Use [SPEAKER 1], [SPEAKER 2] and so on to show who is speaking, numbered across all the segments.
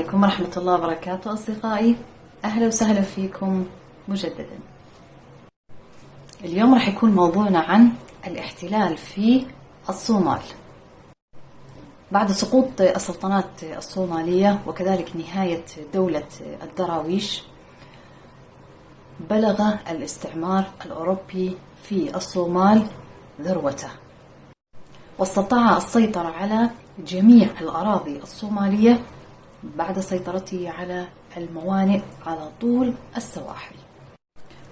[SPEAKER 1] عليكم ورحمة الله وبركاته أصدقائي، أهلا وسهلا فيكم مجددا. اليوم راح يكون موضوعنا عن الاحتلال في الصومال. بعد سقوط السلطنات الصومالية وكذلك نهاية دولة الدراويش، بلغ الاستعمار الأوروبي في الصومال ذروته، واستطاع السيطرة على جميع الأراضي الصومالية بعد سيطرته على الموانئ على طول السواحل.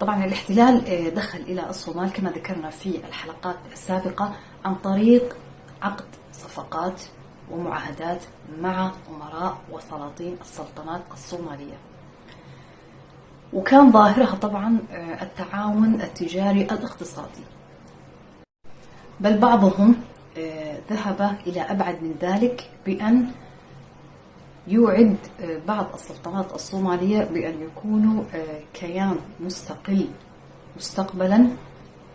[SPEAKER 1] طبعا الاحتلال دخل إلى الصومال كما ذكرنا في الحلقات السابقة عن طريق عقد صفقات ومعاهدات مع أمراء وسلاطين السلطنات الصومالية، وكان ظاهرها طبعا التعاون التجاري الاقتصادي، بل بعضهم ذهب إلى أبعد من ذلك بأن يوعد بعض السلطنات الصومالية بأن يكونوا كيان مستقل مستقبلا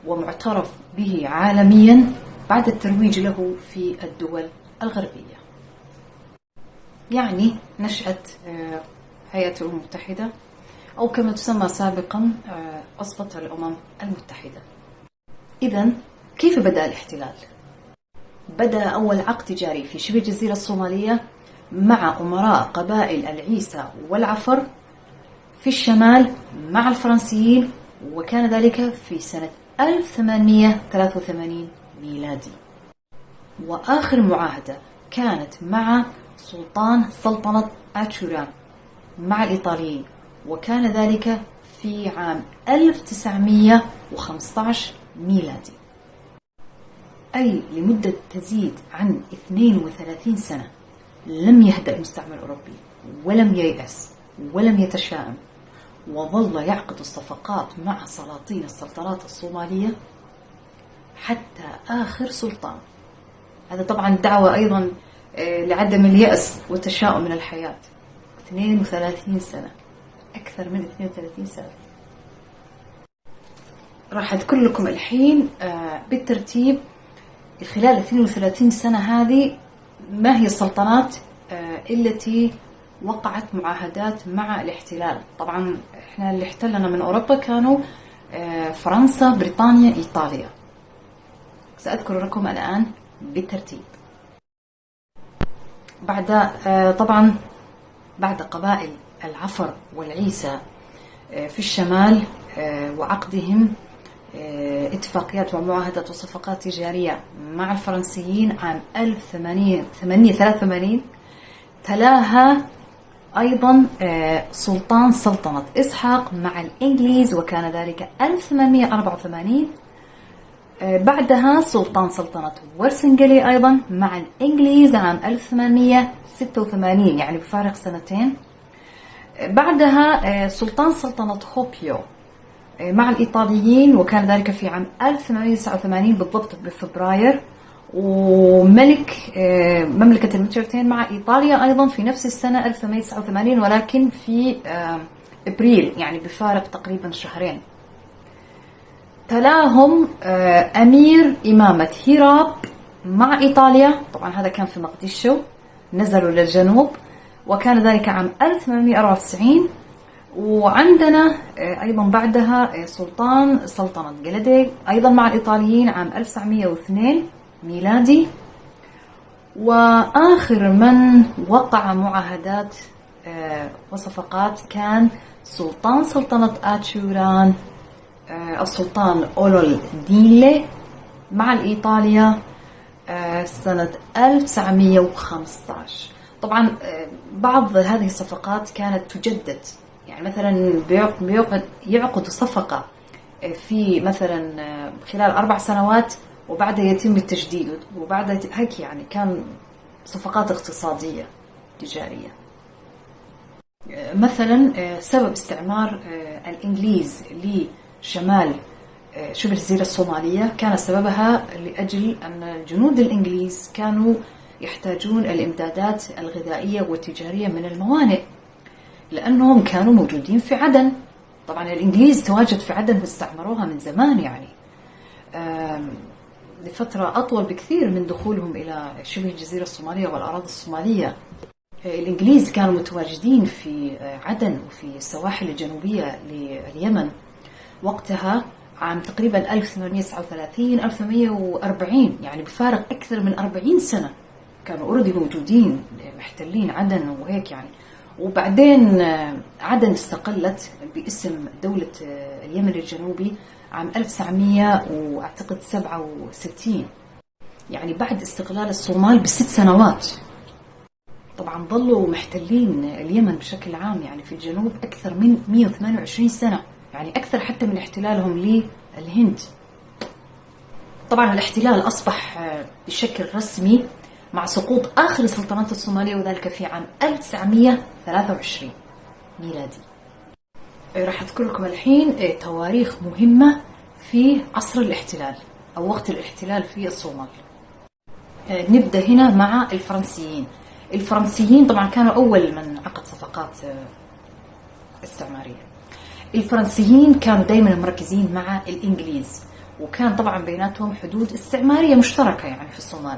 [SPEAKER 1] ومعترف به عالميا بعد الترويج له في الدول الغربية. يعني نشأة هيئة الأمم المتحدة، أو كما تسمى سابقا عصبة الأمم المتحدة. إذن كيف بدأ الاحتلال؟ بدأ أول عقد تجاري في شبه الجزيرة الصومالية مع أمراء قبائل العيسى والعفر في الشمال مع الفرنسيين، وكان ذلك في سنة 1883 ميلادي. وآخر معاهدة كانت مع سلطان سلطنة آتشوران مع الإيطاليين، وكان ذلك في عام 1915 ميلادي، أي لمدة تزيد عن 32 سنة لم يهدأ المستعمر الأوروبي ولم ييأس ولم يتشائم، وظل يعقد الصفقات مع سلاطين السلطنات الصومالية حتى آخر سلطان. هذا طبعا دعوة أيضا لعدم اليأس والتشاؤم من الحياة. 32 سنة، أكثر من 32 سنة. راح أذكر لكم الحين بالترتيب خلال 32 سنة هذه ما هي السلطنات التي وقعت معاهدات مع الاحتلال. طبعا احنا اللي احتلنا من أوروبا كانوا فرنسا، بريطانيا، إيطاليا. سأذكر لكم الآن بالترتيب. طبعا بعد قبائل العفر والعيسى في الشمال وعقدهم اتفاقيات ومعاهدات وصفقات تجارية مع الفرنسيين عام 1883، تلاها أيضا سلطان سلطنة إسحاق مع الإنجليز، وكان ذلك 1884. بعدها سلطان سلطنة ورسنجلي أيضا مع الإنجليز عام 1886، يعني بفارق سنتين. بعدها سلطان سلطنة هوبيو مع الإيطاليين، وكان ذلك في عام 1889 بالضبط بفبراير. وملك مملكة المتشرتين مع إيطاليا أيضا في نفس السنة 1889، ولكن في إبريل، يعني بفارق تقريبا شهرين. تلاهم أمير إمامة هيراب مع إيطاليا، طبعا هذا كان في مقديشو، نزلوا للجنوب، وكان ذلك عام 1894. وعندنا أيضا بعدها سلطان سلطنة جلدي أيضا مع الإيطاليين عام 1902 ميلادي. وآخر من وقع معاهدات وصفقات كان سلطان سلطنة آتشوران، السلطان أولول دينلي مع الإيطاليا سنة 1915. طبعا بعض هذه الصفقات كانت تجدد، يعني مثلا يعقد صفقة في مثلا خلال 4 سنوات وبعدها يتم التجديد، وبعد هيك يعني كان صفقات اقتصادية تجارية. مثلا سبب استعمار الإنجليز لشمال شبه الجزيرة الصومالية كان سببها لأجل أن الجنود الإنجليز كانوا يحتاجون الإمدادات الغذائية والتجارية من الموانئ، لأنهم كانوا موجودين في عدن. طبعا الإنجليز تواجد في عدن واستعمروها من زمان، يعني لفترة أطول بكثير من دخولهم إلى شبه الجزيرة الصومالية والأراضي الصومالية. الإنجليز كانوا متواجدين في عدن وفي السواحل الجنوبية لليمن وقتها عام تقريبا 1839 1840، يعني بفارق أكثر من 40 سنة كانوا أوريدي موجودين محتلين عدن وهيك يعني. وبعدين عدن استقلت باسم دولة اليمن الجنوبي عام 1967، يعني بعد استقلال الصومال ب6 سنوات. طبعا ظلوا محتلين اليمن بشكل عام يعني في الجنوب أكثر من 128 سنة، يعني أكثر حتى من احتلالهم للهند. طبعا الاحتلال أصبح بشكل رسمي مع سقوط آخر السلطنات الصومالية، وذلك في عام 1923 ميلادي. راح أذكر لكم الحين تواريخ مهمة في عصر الاحتلال أو وقت الاحتلال في الصومال. نبدأ هنا مع الفرنسيين. الفرنسيين طبعا كانوا أول من عقد صفقات استعمارية. الفرنسيين كانوا دائما مركزين مع الإنجليز، وكان طبعا بيناتهم حدود استعمارية مشتركة يعني في الصومال.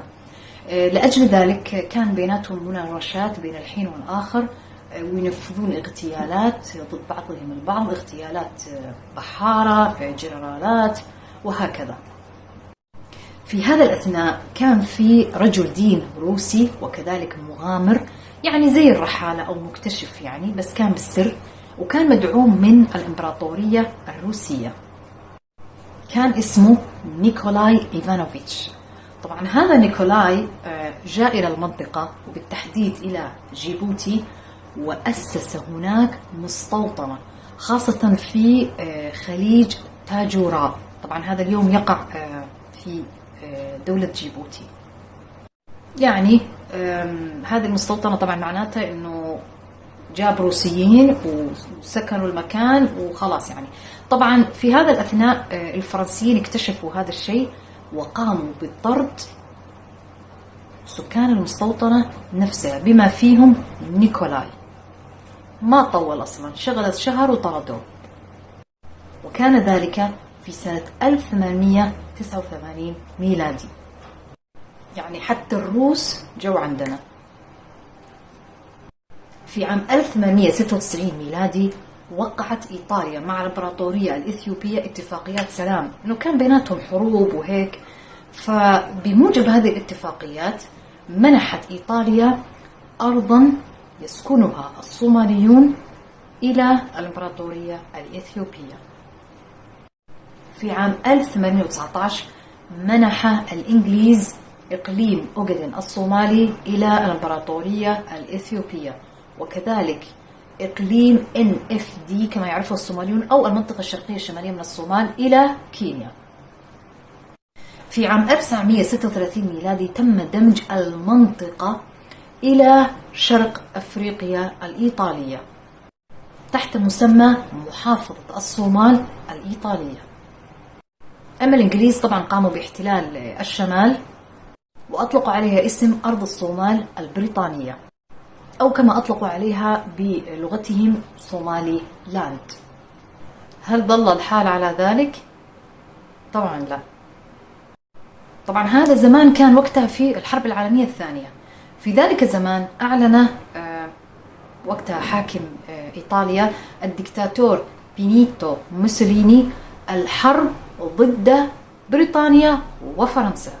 [SPEAKER 1] لأجل ذلك كان بيناتهم مناوشات بين الحين والآخر، وينفذون اغتيالات ضد بعضهم البعض، اغتيالات بحارة جنرالات وهكذا. في هذا الأثناء كان في رجل دين روسي وكذلك مغامر، يعني زي الرحالة أو مكتشف يعني، بس كان بالسر، وكان مدعوم من الإمبراطورية الروسية. كان اسمه نيكولاي إيفانوفيتش. طبعا هذا نيكولاي جاء إلى المنطقة وبالتحديد إلى جيبوتي، وأسس هناك مستوطنة خاصة في خليج تاجورا. طبعا هذا اليوم يقع في دولة جيبوتي. يعني هذه المستوطنة طبعا معناتها أنه جاب روسيين وسكنوا المكان وخلاص يعني. طبعا في هذا الأثناء الفرنسيين اكتشفوا هذا الشيء وقاموا بالطرد سكان المستوطنة نفسها بما فيهم نيكولاي. ما طول أصلا، شغلت شهر وطردوه، وكان ذلك في سنة 1889 ميلادي. يعني حتى الروس جو عندنا. في عام 1896 ميلادي وقعت إيطاليا مع الإمبراطورية الإثيوبية اتفاقيات سلام، إنه كان بيناتهم حروب وهيك. فبموجب هذه الاتفاقيات منحت إيطاليا أرضا يسكنها الصوماليون إلى الإمبراطورية الإثيوبية. في عام 1819 منح الإنجليز إقليم أوغدن الصومالي إلى الإمبراطورية الإثيوبية، وكذلك إقليم NFD كما يعرفه الصوماليون أو المنطقة الشرقية الشمالية من الصومال إلى كينيا. في عام 1936 ميلادي تم دمج المنطقة إلى شرق أفريقيا الإيطالية تحت مسمى محافظة الصومال الإيطالية. أما الإنجليز طبعا قاموا باحتلال الشمال وأطلقوا عليها اسم أرض الصومال البريطانية، أو كما أطلقوا عليها بلغتهم صومالي لاند. هل ظل الحال على ذلك؟ طبعا لا. طبعا هذا الزمان كان وقتها في الحرب العالمية الثانية. في ذلك الزمان أعلن وقتها حاكم إيطاليا الدكتاتور بينيتو موسوليني الحرب ضد بريطانيا وفرنسا،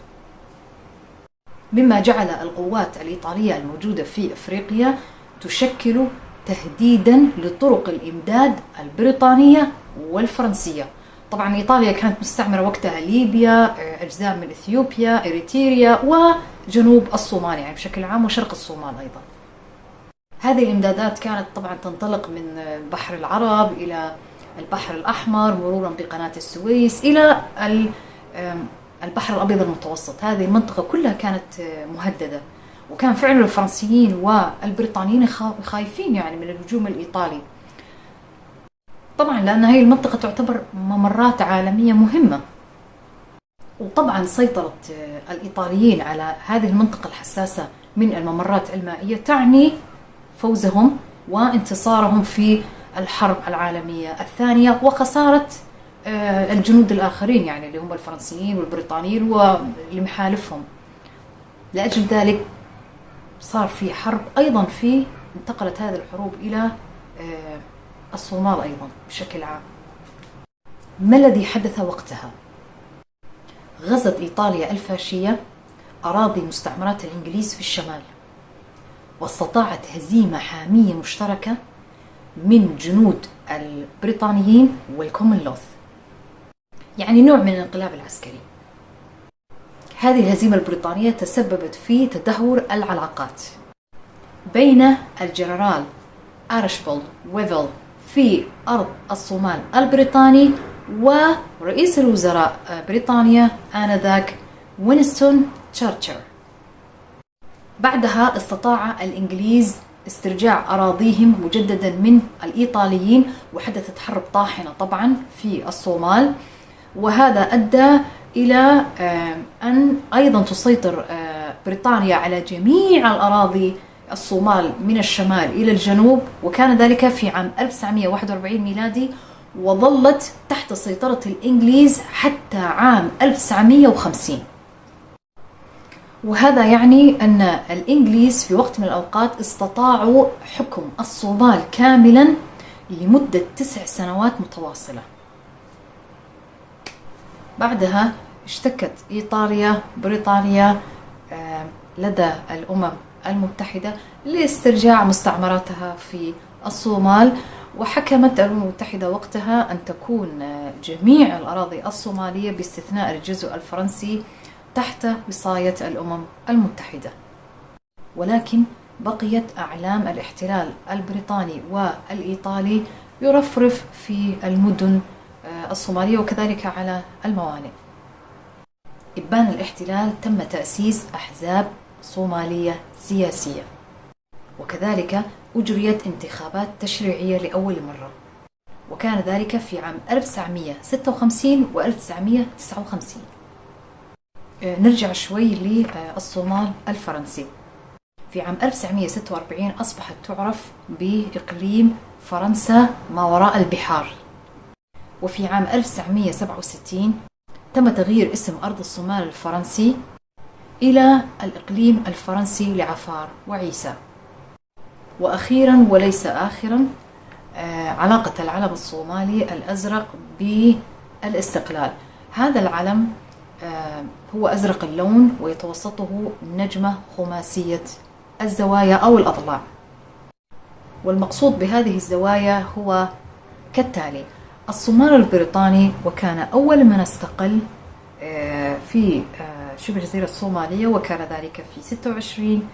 [SPEAKER 1] مما جعل القوات الإيطالية الموجودة في أفريقيا تشكل تهديدا لطرق الإمداد البريطانية والفرنسية. طبعا إيطاليا كانت مستعمرة وقتها ليبيا، أجزاء من إثيوبيا، إريتريا، وجنوب الصومال يعني بشكل عام، وشرق الصومال أيضا. هذه الإمدادات كانت طبعا تنطلق من بحر العرب إلى البحر الأحمر، مرورا بقناة السويس إلى البحر الأبيض المتوسط. هذه المنطقة كلها كانت مهددة، وكان فعلا الفرنسيين والبريطانيين خايفين يعني من الهجوم الإيطالي، طبعا لأن هذه المنطقة تعتبر ممرات عالمية مهمة. وطبعا سيطرة الإيطاليين على هذه المنطقة الحساسة من الممرات المائية تعني فوزهم وانتصارهم في الحرب العالمية الثانية، وخسارة الجنود الآخرين يعني اللي هم الفرنسيين والبريطانيين واللي محالفهم. لأجل ذلك صار في حرب أيضا، انتقلت هذه الحروب إلى الصومال أيضا بشكل عام. ما الذي حدث وقتها؟ غزت إيطاليا الفاشية أراضي مستعمرات الإنجليز في الشمال، واستطاعت هزيمة حامية مشتركة من جنود البريطانيين والكومنولث، يعني نوع من الانقلاب العسكري. هذه الهزيمة البريطانية تسببت في تدهور العلاقات بين الجنرال أرشبولد ويفل في أرض الصومال البريطاني ورئيس الوزراء بريطانيا آنذاك وينستون تشرشل. بعدها استطاع الإنجليز استرجاع أراضيهم مجددا من الإيطاليين، وحدثت حرب طاحنة طبعا في الصومال، وهذا أدى إلى أن أيضا تسيطر بريطانيا على جميع الأراضي الصومال من الشمال إلى الجنوب، وكان ذلك في عام 1941 ميلادي، وظلت تحت سيطرة الإنجليز حتى عام 1950. وهذا يعني أن الإنجليز في وقت من الأوقات استطاعوا حكم الصومال كاملا لمدة 9 سنوات متواصلة. بعدها اشتكت إيطاليا بريطانيا لدى الأمم المتحدة لاسترجاع مستعمراتها في الصومال، وحكمت الأمم المتحدة وقتها أن تكون جميع الأراضي الصومالية باستثناء الجزء الفرنسي تحت وصاية الأمم المتحدة. ولكن بقيت أعلام الاحتلال البريطاني والإيطالي يرفرف في المدن الصومالية وكذلك على الموانئ. إبان الاحتلال تم تأسيس أحزاب صومالية سياسية، وكذلك أجريت انتخابات تشريعية لأول مرة، وكان ذلك في عام 1956 و 1959. نرجع شوي للصومال الفرنسي. في عام 1946 أصبحت تعرف بإقليم فرنسا ما وراء البحار، وفي عام 1967 تم تغيير اسم أرض الصومال الفرنسي إلى الإقليم الفرنسي لعفار وعيسى. وأخيرا وليس آخرا، علاقة العلم الصومالي الأزرق بالاستقلال. هذا العلم هو أزرق اللون ويتوسطه نجمة خماسية الزوايا أو الأضلاع، والمقصود بهذه الزوايا هو كالتالي: الصومال البريطاني، وكان أول من استقل في شبه جزيرة الصومالية، وكان ذلك في 26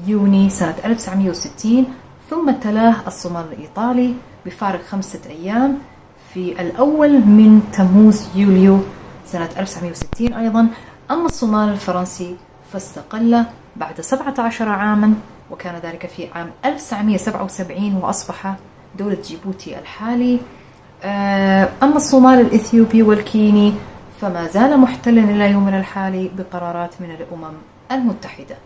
[SPEAKER 1] يونيو سنة 1960، ثم تلاه الصومال الإيطالي بفارق 5 أيام في الأول من تموز يوليو سنة 1960 أيضا. أما الصومال الفرنسي فاستقل بعد 17 عاما، وكان ذلك في عام 1977 وأصبح دولة جيبوتي الحالي. أما الصومال الإثيوبي والكيني فما زال محتلا إلى يومنا الحالي بقرارات من الأمم المتحدة.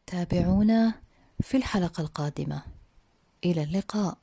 [SPEAKER 1] تابعونا في الحلقة القادمة. إلى اللقاء.